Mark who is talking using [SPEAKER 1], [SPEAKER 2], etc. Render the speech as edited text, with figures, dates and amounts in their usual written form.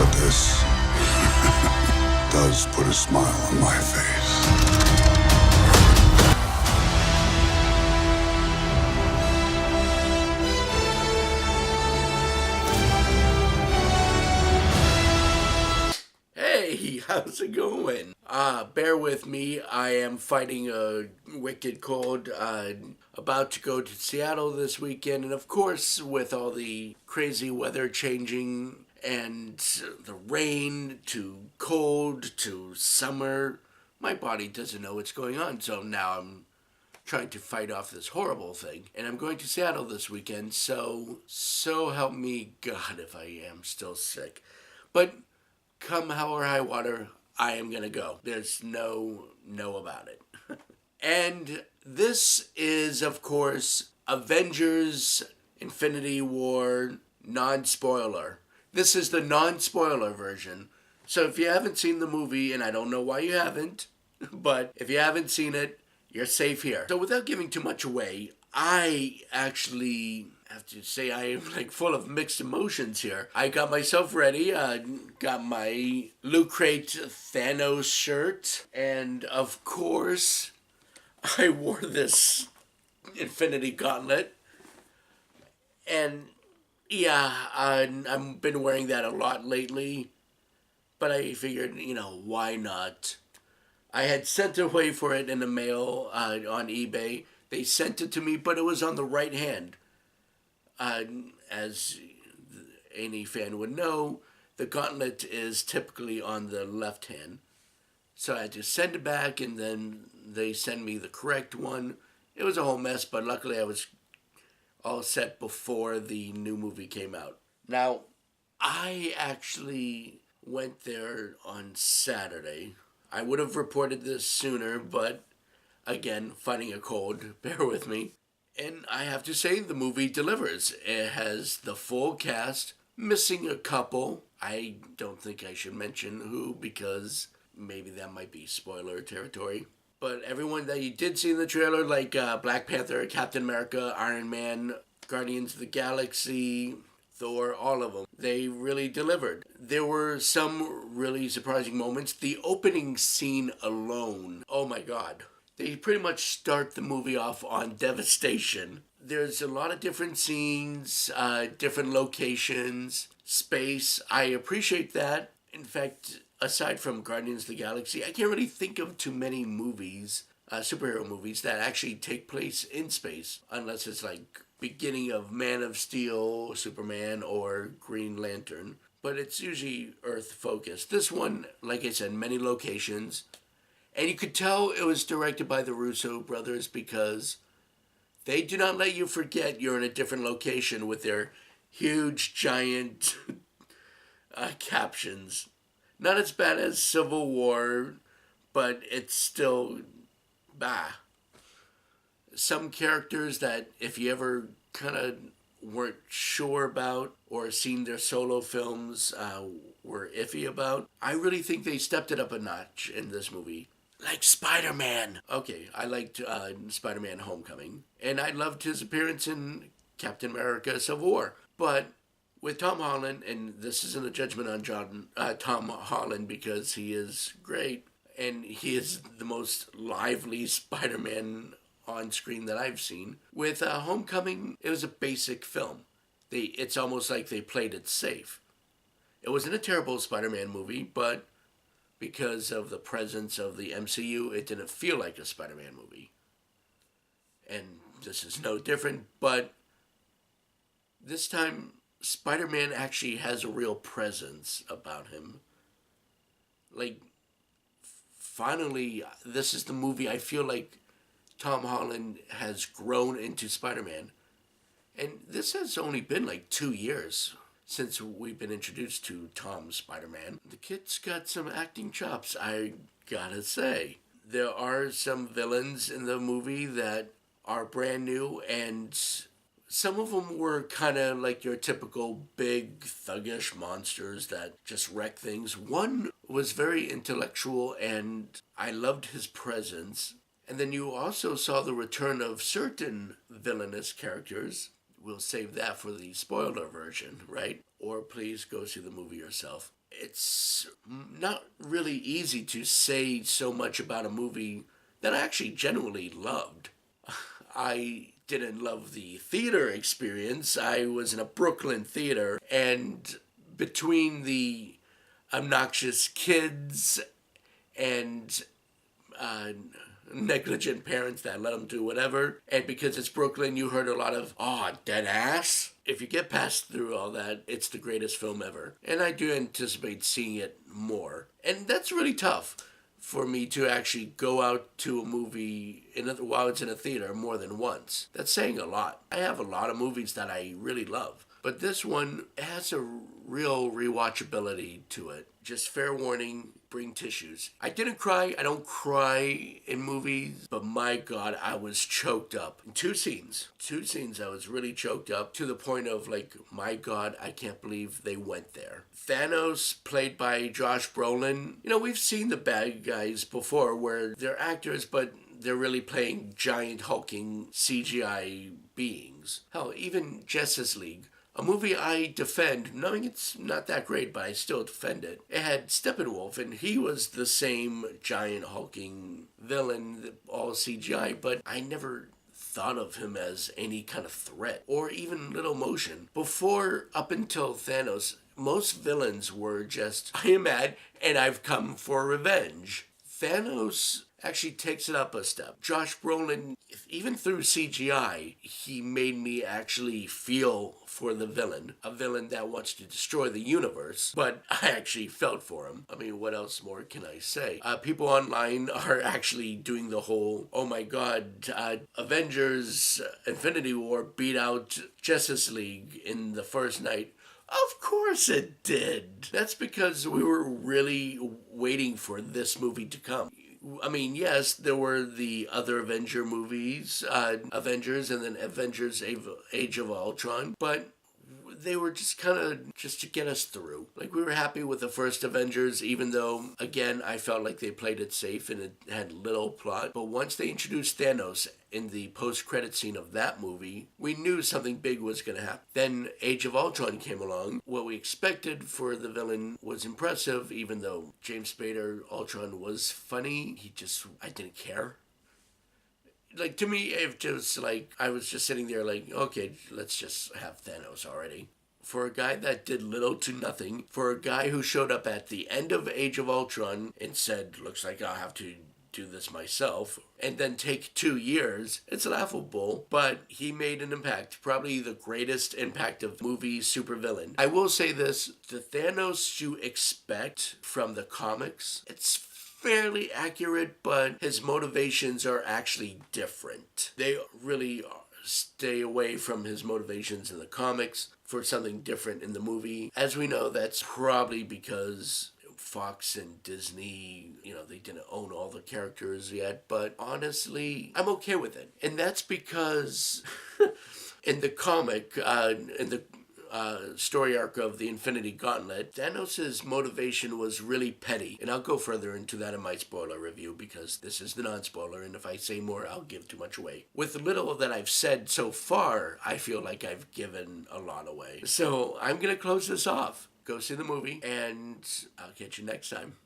[SPEAKER 1] But this does put a smile on my face.
[SPEAKER 2] Hey, how's it going? Bear with me. I am fighting a wicked cold. About to go to Seattle this weekend, and of course, with all the crazy weather changing and the rain to cold to summer, my body doesn't know what's going on. So now I'm trying to fight off this horrible thing. And I'm going to Seattle this weekend, so help me God if I am still sick. But come hell or high water, I am going to go. There's no about it. And this is, of course, Avengers Infinity War non-spoiler. This is the non-spoiler version. So if you haven't seen the movie, and I don't know why you haven't, but if you haven't seen it, you're safe here. So without giving too much away, I actually have to say I am like full of mixed emotions here. I got myself ready, got my Loot Crate Thanos shirt, and of course, I wore this Infinity Gauntlet. And yeah, I've been wearing that a lot lately, but I figured, why not? I had sent away for it in the mail on eBay. They sent it to me, but it was on the right hand. As any fan would know, the gauntlet is typically on the left hand. So I had to send it back, and then they sent me the correct one. It was a whole mess, but luckily I was all set before the new movie came out. Now, I actually went there on Saturday. I would have reported this sooner, but again, fighting a cold, bear with me. And I have to say, the movie delivers. It has the full cast, missing a couple. I don't think I should mention who, because maybe that might be spoiler territory. But everyone that you did see in the trailer, like Black Panther, Captain America, Iron Man, Guardians of the Galaxy, Thor, all of them, they really delivered. There were some really surprising moments. The opening scene alone, oh my god. They pretty much start the movie off on devastation. There's a lot of different scenes, different locations, space. I appreciate that. In fact, aside from Guardians of the Galaxy, I can't really think of too many movies, superhero movies, that actually take place in space, unless it's like beginning of Man of Steel, Superman, or Green Lantern. But it's usually Earth focused. This one, like I said, many locations. And you could tell it was directed by the Russo brothers, because they do not let you forget you're in a different location with their huge, giant captions. Not as bad as Civil War, but it's still bah. Some characters that if you ever kind of weren't sure about or seen their solo films were iffy about, I really think they stepped it up a notch in this movie. Like Spider-Man. Okay, I liked Spider-Man Homecoming. And I loved his appearance in Captain America Civil War. But with Tom Holland, and this isn't a judgment on Tom Holland, because he is great, and he is the most lively Spider-Man on screen that I've seen. With Homecoming, it was a basic film. It's almost like they played it safe. It wasn't a terrible Spider-Man movie, but because of the presence of the MCU, it didn't feel like a Spider-Man movie. And this is no different, but this time, Spider-Man actually has a real presence about him. Like, finally, this is the movie I feel like Tom Holland has grown into Spider-Man. And this has only been like 2 years since we've been introduced to Tom's Spider-Man. The kid's got some acting chops, I gotta say. There are some villains in the movie that are brand new, and some of them were kind of like your typical big thuggish monsters that just wreck things. One was very intellectual, and I loved his presence. And then you also saw the return of certain villainous characters. We'll save that for the spoiler version, right? Or please go see the movie yourself. it's not really easy to say so much about a movie that I actually genuinely loved. I didn't love the theater experience. I was in a Brooklyn theater, and between the obnoxious kids and uh, negligent parents that let them do whatever, and because it's Brooklyn, you heard a lot of, oh, dead ass. If you get past through all that, it's the greatest film ever. And I do anticipate seeing it more. And that's really tough for me to actually go out to a movie while it's in a theater more than once. That's saying a lot. I have a lot of movies that I really love, but this one has a real rewatchability to it. Just fair warning, bring tissues. I didn't cry. I don't cry in movies, but my God, I was choked up. In two scenes I was really choked up to the point of like, my God, I can't believe they went there. Thanos, played by Josh Brolin. You know, we've seen the bad guys before where they're actors, but they're really playing giant hulking CGI beings. Hell, even Justice League, a movie I defend, knowing it's not that great, but I still defend it. It had Steppenwolf, and he was the same giant hulking villain, all CGI, but I never thought of him as any kind of threat, or even little motion. Up until Thanos, most villains were just, I am mad, and I've come for revenge. Thanos actually takes it up a step. Josh Brolin, even through CGI, he made me actually feel for the villain. A villain that wants to destroy the universe, but I actually felt for him. I mean, what else more can I say? People online are actually doing the whole, oh my God, Avengers Infinity War beat out Justice League in the first night. Of course it did. That's because we were really waiting for this movie to come. I mean, yes, there were the other Avenger movies, Avengers and then Avengers Age of Ultron, but they were just kind of just to get us through. Like, we were happy with the first Avengers, even though, again, I felt like they played it safe and it had little plot. But once they introduced Thanos in the post-credit scene of that movie, we knew something big was going to happen. Then Age of Ultron came along. What we expected for the villain was impressive, even though James Spader Ultron was funny. I didn't care. Like, to me, it just, like, I was just sitting there like, okay, let's just have Thanos already. For a guy that did little to nothing, for a guy who showed up at the end of Age of Ultron and said, looks like I'll have to do this myself, and then take 2 years, it's laughable, but he made an impact. Probably the greatest impact of movie supervillain. I will say this, the Thanos you expect from the comics, it's fairly accurate, but his motivations are actually different. They really stay away from his motivations in the comics for something different in the movie. As we know, that's probably because Fox and Disney, they didn't own all the characters yet, but honestly, I'm okay with it. And that's because in the comic, in the story arc of the Infinity Gauntlet, Thanos' motivation was really petty. And I'll go further into that in my spoiler review because this is the non-spoiler, and if I say more, I'll give too much away. With the little that I've said so far, I feel like I've given a lot away. So I'm going to close this off. Go see the movie, and I'll catch you next time.